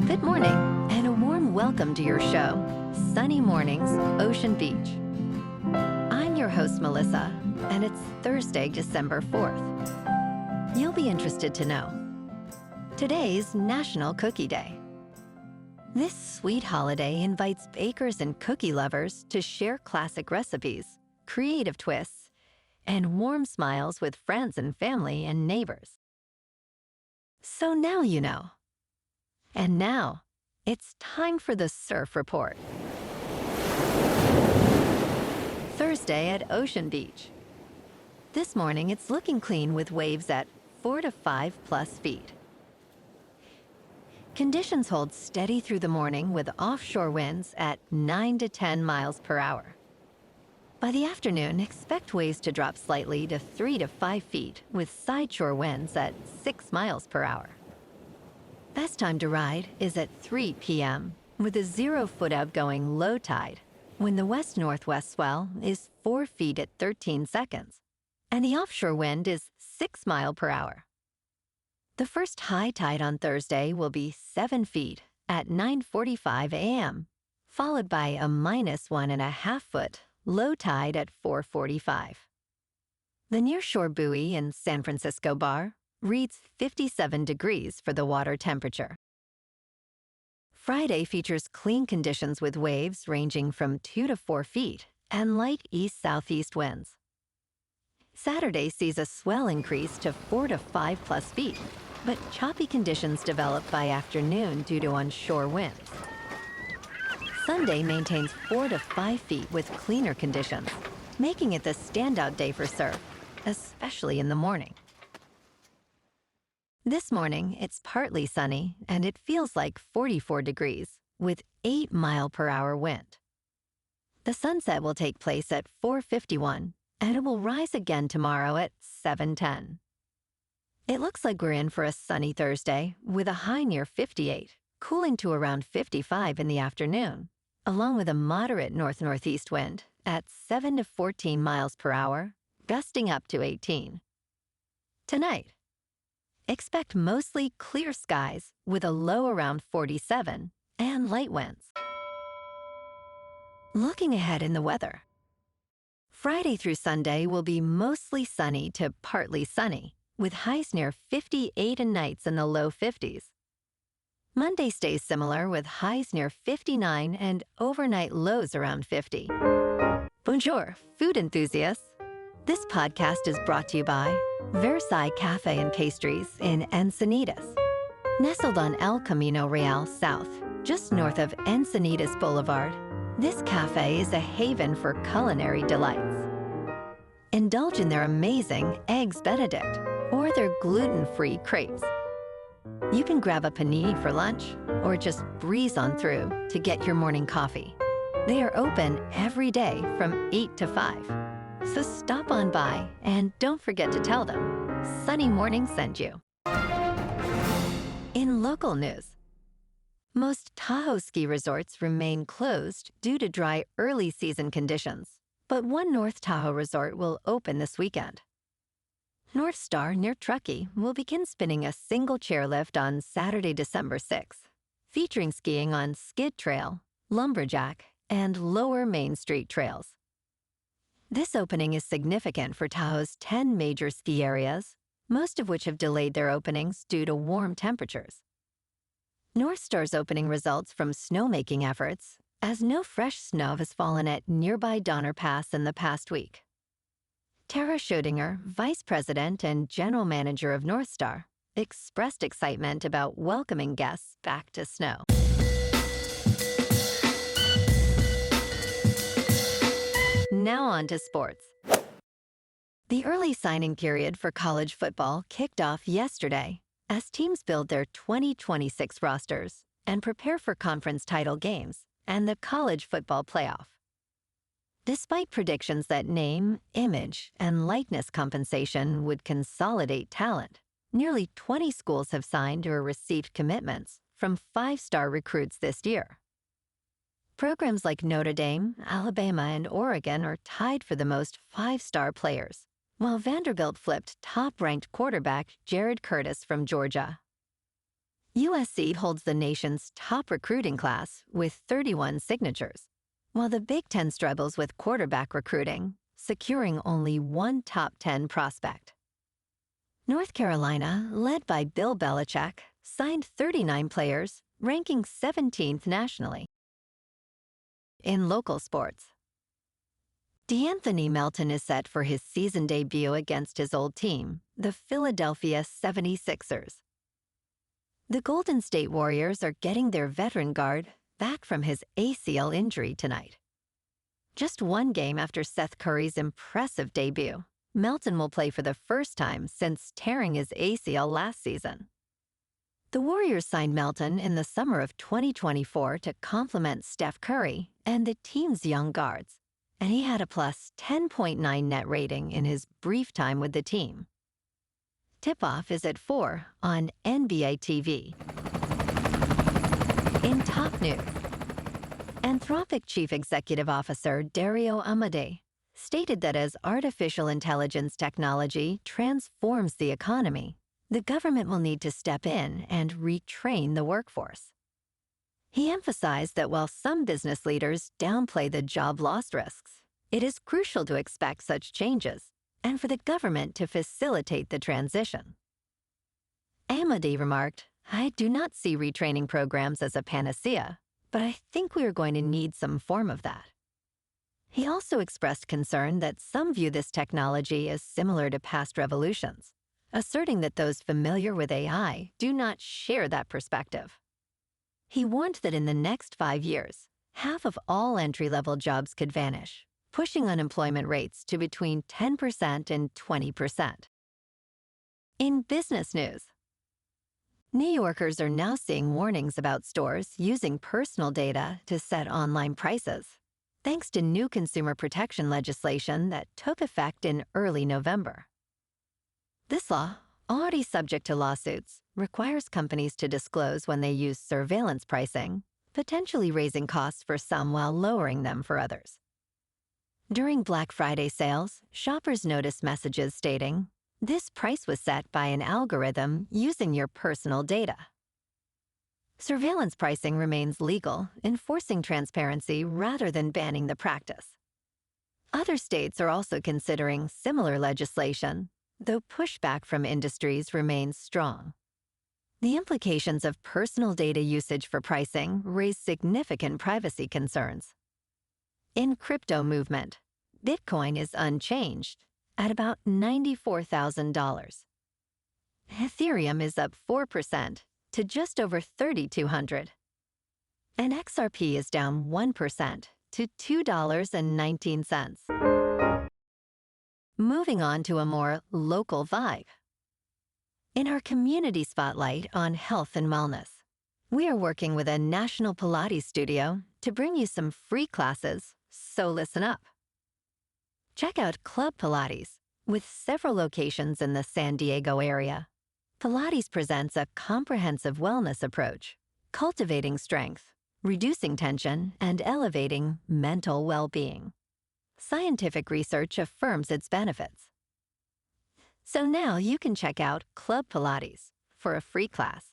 Good morning, and a warm welcome to your show, Sunny Mornings, Ocean Beach. I'm your host, Melissa, and it's Thursday, December 4th. You'll be interested to know. Today's National Cookie Day. This sweet holiday invites bakers and cookie lovers to share classic recipes, creative twists, and warm smiles with friends and family and neighbors. So now you know. And now, it's time for the Surf Report. Thursday at Ocean Beach. This morning, it's looking clean with waves at 4 to 5 plus feet. Conditions hold steady through the morning with offshore winds at 9 to 10 miles per hour. By the afternoon, expect waves to drop slightly to 3 to 5 feet with sideshore winds at 6 miles per hour. Best time to ride is at 3 p.m. with a 0-foot outgoing low tide when the west-northwest swell is 4 feet at 13 seconds and the offshore wind is 6 miles per hour. The first high tide on Thursday will be 7 feet at 9:45 a.m., followed by a -1.5-foot low tide at 4:45. The nearshore buoy in San Francisco Bar reads 57 degrees for the water temperature. Friday features clean conditions with waves ranging from 2 to 4 feet and light east-southeast winds. Saturday sees a swell increase to 4 to 5 plus feet, but choppy conditions develop by afternoon due to onshore winds. Sunday maintains 4 to 5 feet with cleaner conditions, making it the standout day for surf, especially in the morning. This morning, it's partly sunny, and it feels like 44 degrees, with 8-mile-per-hour wind. The sunset will take place at 4:51, and it will rise again tomorrow at 7:10. It looks like we're in for a sunny Thursday, with a high near 58, cooling to around 55 in the afternoon, along with a moderate north-northeast wind at 7 to 14 miles per hour, gusting up to 18. Tonight, expect mostly clear skies with a low around 47 and light winds. Looking ahead in the weather. Friday through Sunday will be mostly sunny to partly sunny, with highs near 58 and nights in the low 50s. Monday stays similar with highs near 59 and overnight lows around 50. Bonjour, food enthusiasts. This podcast is brought to you by Versailles Cafe and Pastries in Encinitas. Nestled on El Camino Real South, just north of Encinitas Boulevard, this cafe is a haven for culinary delights. Indulge in their amazing Eggs Benedict or their gluten-free crepes. You can grab a panini for lunch or just breeze on through to get your morning coffee. They are open every day from 8 to 5. So stop on by and don't forget to tell them Sunny Morning sent you. In local news, most Tahoe ski resorts remain closed due to dry early season conditions, but one North Tahoe resort will open this weekend. Northstar near Truckee will begin spinning a single chairlift on Saturday, December 6th, featuring skiing on Skid Trail, Lumberjack, and Lower Main Street trails. This opening is significant for Tahoe's 10 major ski areas, most of which have delayed their openings due to warm temperatures. Northstar's opening results from snowmaking efforts, as no fresh snow has fallen at nearby Donner Pass in the past week. Tara Schodinger, Vice President and General Manager of Northstar, expressed excitement about welcoming guests back to snow. Now on to sports. The early signing period for college football kicked off yesterday as teams build their 2026 rosters and prepare for conference title games and the college football playoff. Despite predictions that name, image, and likeness compensation would consolidate talent, nearly 20 schools have signed or received commitments from 5-star recruits this year. Programs like Notre Dame, Alabama, and Oregon are tied for the most 5-star players, while Vanderbilt flipped top-ranked quarterback Jared Curtis from Georgia. USC holds the nation's top recruiting class with 31 signatures, while the Big Ten struggles with quarterback recruiting, securing only one top 10 prospect. North Carolina, led by Bill Belichick, signed 39 players, ranking 17th nationally. In local sports, De'Anthony Melton is set for his season debut against his old team, the Philadelphia 76ers. The Golden State Warriors are getting their veteran guard back from his ACL injury tonight. Just one game after Seth Curry's impressive debut, Melton will play for the first time since tearing his ACL last season. The Warriors signed Melton in the summer of 2024 to complement Steph Curry and the team's young guards, and he had a plus 10.9 net rating in his brief time with the team. Tip-off is at 4 on NBA TV. In top news, Anthropic Chief Executive Officer Dario Amodei stated that as artificial intelligence technology transforms the economy, the government will need to step in and retrain the workforce. He emphasized that while some business leaders downplay the job loss risks, it is crucial to expect such changes and for the government to facilitate the transition. Amodei remarked, "I do not see retraining programs as a panacea, but I think we are going to need some form of that." He also expressed concern that some view this technology as similar to past revolutions, asserting that those familiar with AI do not share that perspective. He warned that in the next 5 years, half of all entry-level jobs could vanish, pushing unemployment rates to between 10% and 20%. In business news, New Yorkers are now seeing warnings about stores using personal data to set online prices, thanks to new consumer protection legislation that took effect in early November. This law, already subject to lawsuits, requires companies to disclose when they use surveillance pricing, potentially raising costs for some while lowering them for others. During Black Friday sales, shoppers noticed messages stating, "This price was set by an algorithm using your personal data." Surveillance pricing remains legal, enforcing transparency rather than banning the practice. Other states are also considering similar legislation, though pushback from industries remains strong. The implications of personal data usage for pricing raise significant privacy concerns. In crypto movement, Bitcoin is unchanged at about $94,000. Ethereum is up 4% to just over 3,200. And XRP is down 1% to $2.19. Moving on to a more local vibe. In our community spotlight on health and wellness, we are working with a national Pilates studio to bring you some free classes, so listen up. Check out Club Pilates, with several locations in the San Diego area. Pilates presents a comprehensive wellness approach, cultivating strength, reducing tension, and elevating mental well-being. Scientific research affirms its benefits. So now you can check out Club Pilates for a free class,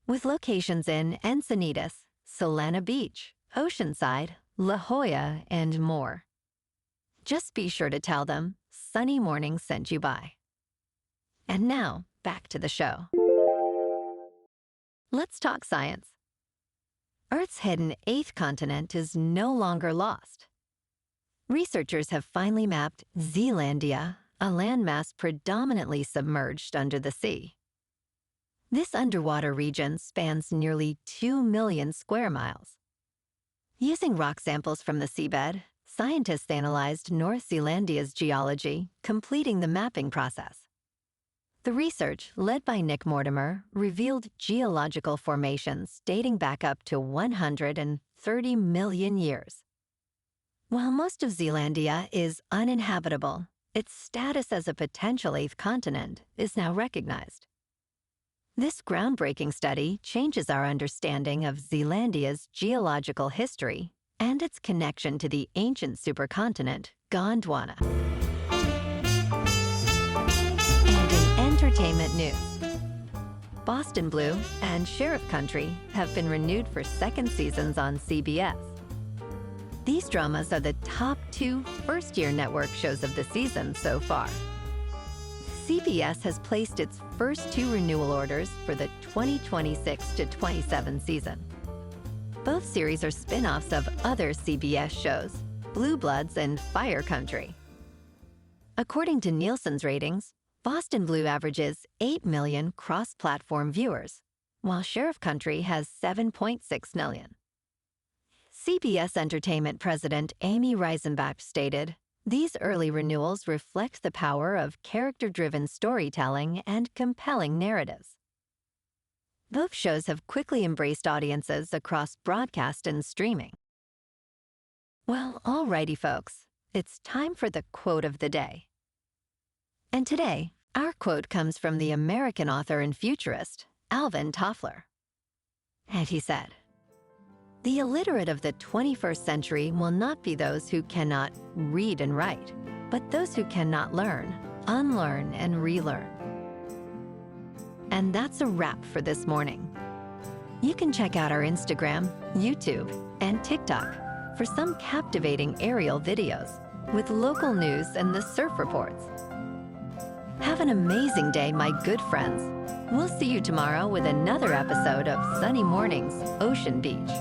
with locations in Encinitas, Solana Beach, Oceanside, La Jolla, and more. Just be sure to tell them Sunny Morning sent you by. And now, back to the show. Let's talk science. Earth's hidden 8th continent is no longer lost. Researchers have finally mapped Zealandia, a landmass predominantly submerged under the sea. This underwater region spans nearly 2 million square miles. Using rock samples from the seabed, scientists analyzed North Zealandia's geology, completing the mapping process. The research, led by Nick Mortimer, revealed geological formations dating back up to 130 million years. While most of Zealandia is uninhabitable, its status as a potential 8th continent is now recognized. This groundbreaking study changes our understanding of Zealandia's geological history and its connection to the ancient supercontinent Gondwana. And in entertainment news, Boston Blue and Sheriff Country have been renewed for second seasons on CBS. These dramas are the top 2 first-year network shows of the season so far. CBS has placed its first 2 renewal orders for the 2026 to 27 season. Both series are spin-offs of other CBS shows, Blue Bloods and Fire Country. According to Nielsen's ratings, Boston Blue averages 8 million cross-platform viewers, while Sheriff Country has 7.6 million. CBS Entertainment President Amy Reisenbach stated, "These early renewals reflect the power of character-driven storytelling and compelling narratives." Both shows have quickly embraced audiences across broadcast and streaming. Well, alrighty folks, it's time for the quote of the day. And today, our quote comes from the American author and futurist, Alvin Toffler. And he said, "The illiterate of the 21st century will not be those who cannot read and write, but those who cannot learn, unlearn, and relearn." And that's a wrap for this morning. You can check out our Instagram, YouTube, and TikTok for some captivating aerial videos with local news and the surf reports. Have an amazing day, my good friends. We'll see you tomorrow with another episode of Sunny Mornings, Ocean Beach.